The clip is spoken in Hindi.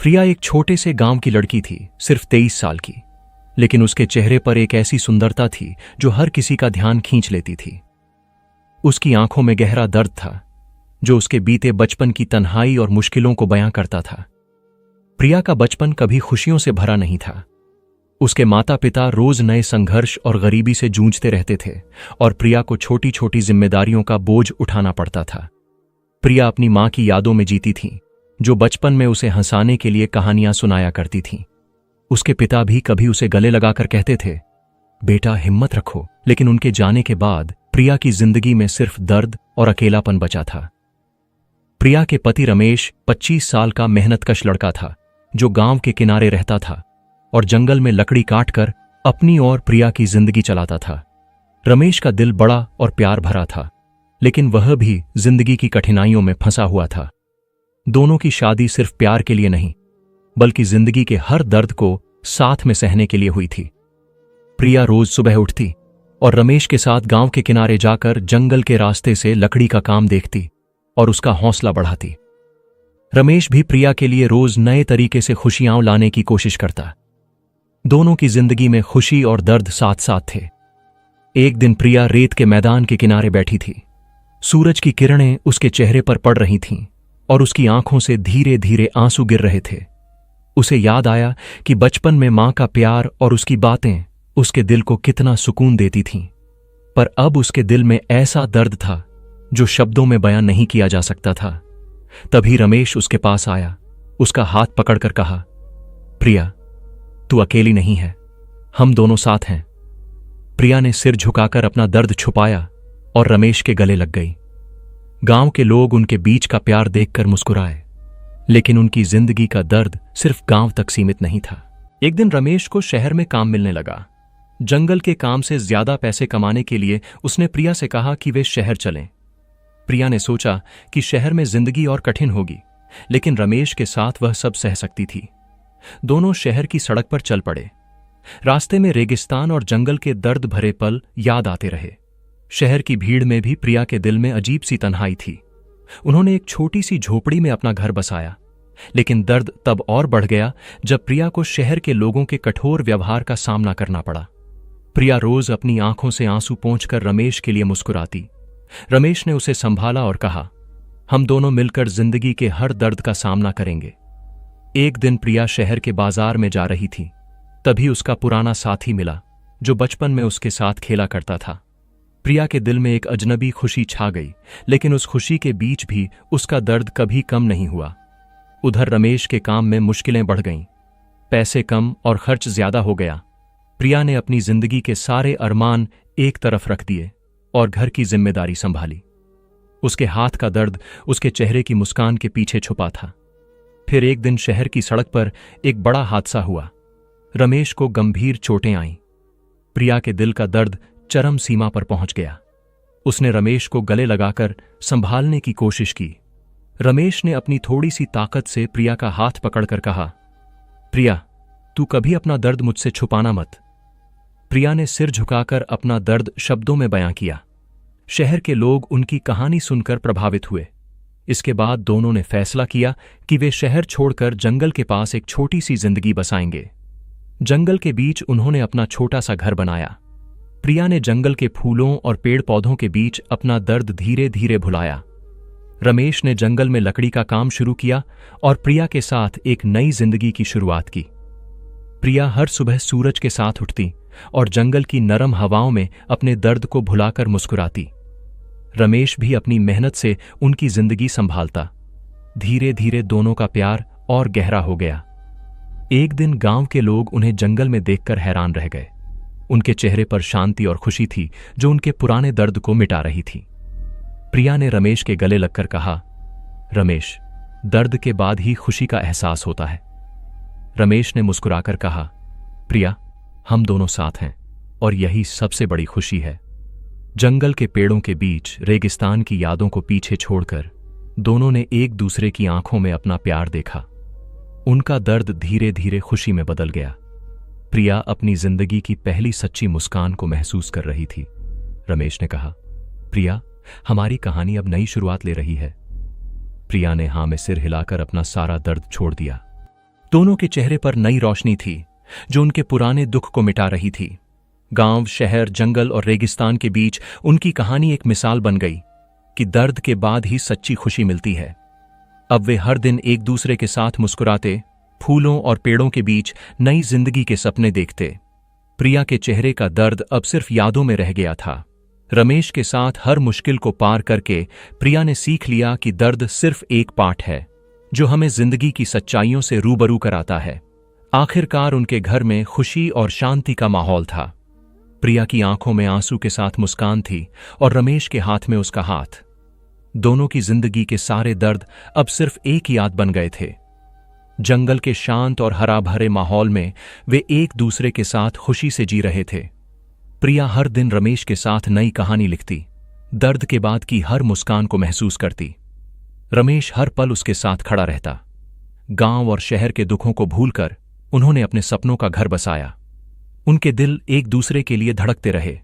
प्रिया एक छोटे से गांव की लड़की थी, सिर्फ 23 साल की, लेकिन उसके चेहरे पर एक ऐसी सुंदरता थी जो हर किसी का ध्यान खींच लेती थी। उसकी आंखों में गहरा दर्द था जो उसके बीते बचपन की तन्हाई और मुश्किलों को बयां करता था। प्रिया का बचपन कभी खुशियों से भरा नहीं था। उसके माता पिता रोज नए संघर्ष और गरीबी से जूझते रहते थे और प्रिया को छोटी छोटी जिम्मेदारियों का बोझ उठाना पड़ता था। प्रिया अपनी मां की यादों में जीती थी, जो बचपन में उसे हंसाने के लिए कहानियां सुनाया करती थीं। उसके पिता भी कभी उसे गले लगाकर कहते थे, बेटा हिम्मत रखो, लेकिन उनके जाने के बाद प्रिया की जिंदगी में सिर्फ दर्द और अकेलापन बचा था। प्रिया के पति रमेश 25 साल का मेहनतकश लड़का था जो गांव के किनारे रहता था और जंगल में लकड़ी काटकर अपनी और प्रिया की जिंदगी चलाता था। रमेश का दिल बड़ा और प्यार भरा था, लेकिन वह भी जिंदगी की कठिनाइयों में फंसा हुआ था। दोनों की शादी सिर्फ प्यार के लिए नहीं, बल्कि जिंदगी के हर दर्द को साथ में सहने के लिए हुई थी। प्रिया रोज सुबह उठती और रमेश के साथ गांव के किनारे जाकर जंगल के रास्ते से लकड़ी का काम देखती और उसका हौसला बढ़ाती। रमेश भी प्रिया के लिए रोज नए तरीके से खुशियां लाने की कोशिश करता। दोनों की जिंदगी में खुशी और दर्द साथ साथ थे। एक दिन प्रिया रेत के मैदान के किनारे बैठी थी। सूरज की किरणें उसके चेहरे पर पड़ रही थीं और उसकी आंखों से धीरे धीरे आंसू गिर रहे थे। उसे याद आया कि बचपन में मां का प्यार और उसकी बातें उसके दिल को कितना सुकून देती थीं, पर अब उसके दिल में ऐसा दर्द था जो शब्दों में बयां नहीं किया जा सकता था। तभी रमेश उसके पास आया, उसका हाथ पकड़कर कहा, प्रिया तू अकेली नहीं है, हम दोनों साथ हैं। प्रिया ने सिर झुकाकर अपना दर्द छुपाया और रमेश के गले लग गई। गांव के लोग उनके बीच का प्यार देखकर मुस्कुराए, लेकिन उनकी जिंदगी का दर्द सिर्फ गांव तक सीमित नहीं था। एक दिन रमेश को शहर में काम मिलने लगा। जंगल के काम से ज्यादा पैसे कमाने के लिए उसने प्रिया से कहा कि वे शहर चलें। प्रिया ने सोचा कि शहर में जिंदगी और कठिन होगी, लेकिन रमेश के साथ वह सब सह सकती थी। दोनों शहर की सड़क पर चल पड़े। रास्ते में रेगिस्तान और जंगल के दर्द भरे पल याद आते रहे। शहर की भीड़ में भी प्रिया के दिल में अजीब सी तन्हाई थी। उन्होंने एक छोटी सी झोपड़ी में अपना घर बसाया, लेकिन दर्द तब और बढ़ गया जब प्रिया को शहर के लोगों के कठोर व्यवहार का सामना करना पड़ा। प्रिया रोज अपनी आंखों से आंसू पोंछकर रमेश के लिए मुस्कुराती। रमेश ने उसे संभाला और कहा, हम दोनों मिलकर जिंदगी के हर दर्द का सामना करेंगे। एक दिन प्रिया शहर के बाजार में जा रही थी, तभी उसका पुराना साथी मिला जो बचपन में उसके साथ खेला करता था। प्रिया के दिल में एक अजनबी खुशी छा गई, लेकिन उस खुशी के बीच भी उसका दर्द कभी कम नहीं हुआ। उधर रमेश के काम में मुश्किलें बढ़ गईं, पैसे कम और खर्च ज्यादा हो गया। प्रिया ने अपनी जिंदगी के सारे अरमान एक तरफ रख दिए और घर की जिम्मेदारी संभाली। उसके हाथ का दर्द उसके चेहरे की मुस्कान के पीछे छुपा था। फिर एक दिन शहर की सड़क पर एक बड़ा हादसा हुआ। रमेश को गंभीर चोटें आईं। प्रिया के दिल का दर्द चरम सीमा पर पहुंच गया। उसने रमेश को गले लगाकर संभालने की कोशिश की। रमेश ने अपनी थोड़ी सी ताकत से प्रिया का हाथ पकड़कर कहा, प्रिया तू कभी अपना दर्द मुझसे छुपाना मत। प्रिया ने सिर झुकाकर अपना दर्द शब्दों में बयां किया। शहर के लोग उनकी कहानी सुनकर प्रभावित हुए। इसके बाद दोनों ने फैसला किया कि वे शहर छोड़कर जंगल के पास एक छोटी सी जिंदगी बसाएंगे। जंगल के बीच उन्होंने अपना छोटा सा घर बनाया। प्रिया ने जंगल के फूलों और पेड़ पौधों के बीच अपना दर्द धीरे धीरे भुलाया। रमेश ने जंगल में लकड़ी का काम शुरू किया और प्रिया के साथ एक नई जिंदगी की शुरुआत की। प्रिया हर सुबह सूरज के साथ उठती और जंगल की नरम हवाओं में अपने दर्द को भुलाकर मुस्कुराती। रमेश भी अपनी मेहनत से उनकी जिंदगी संभालता। धीरे धीरे दोनों का प्यार और गहरा हो गया। एक दिन गांव के लोग उन्हें जंगल में देखकर हैरान रह गए। उनके चेहरे पर शांति और खुशी थी जो उनके पुराने दर्द को मिटा रही थी। प्रिया ने रमेश के गले लगकर कहा, रमेश दर्द के बाद ही खुशी का एहसास होता है। रमेश ने मुस्कुराकर कहा, प्रिया हम दोनों साथ हैं और यही सबसे बड़ी खुशी है। जंगल के पेड़ों के बीच रेगिस्तान की यादों को पीछे छोड़कर दोनों ने एक दूसरे की आंखों में अपना प्यार देखा। उनका दर्द धीरे धीरे खुशी में बदल गया। प्रिया अपनी जिंदगी की पहली सच्ची मुस्कान को महसूस कर रही थी। रमेश ने कहा, प्रिया हमारी कहानी अब नई शुरुआत ले रही है। प्रिया ने हां में सिर हिलाकर अपना सारा दर्द छोड़ दिया। दोनों के चेहरे पर नई रोशनी थी जो उनके पुराने दुख को मिटा रही थी। गांव, शहर, जंगल और रेगिस्तान के बीच उनकी कहानी एक मिसाल बन गई कि दर्द के बाद ही सच्ची खुशी मिलती है। अब वे हर दिन एक दूसरे के साथ मुस्कुराते, फूलों और पेड़ों के बीच नई जिंदगी के सपने देखते। प्रिया के चेहरे का दर्द अब सिर्फ यादों में रह गया था। रमेश के साथ हर मुश्किल को पार करके प्रिया ने सीख लिया कि दर्द सिर्फ एक पाठ है जो हमें जिंदगी की सच्चाइयों से रूबरू कराता है। आखिरकार उनके घर में खुशी और शांति का माहौल था। प्रिया की आंखों में आंसू के साथ मुस्कान थी और रमेश के हाथ में उसका हाथ। दोनों की जिंदगी के सारे दर्द अब सिर्फ एक याद बन गए थे। जंगल के शांत और हरा भरे माहौल में वे एक दूसरे के साथ खुशी से जी रहे थे। प्रिया हर दिन रमेश के साथ नई कहानी लिखती, दर्द के बाद की हर मुस्कान को महसूस करती। रमेश हर पल उसके साथ खड़ा रहता। गांव और शहर के दुखों को भूलकर उन्होंने अपने सपनों का घर बसाया। उनके दिल एक दूसरे के लिए धड़कते रहे।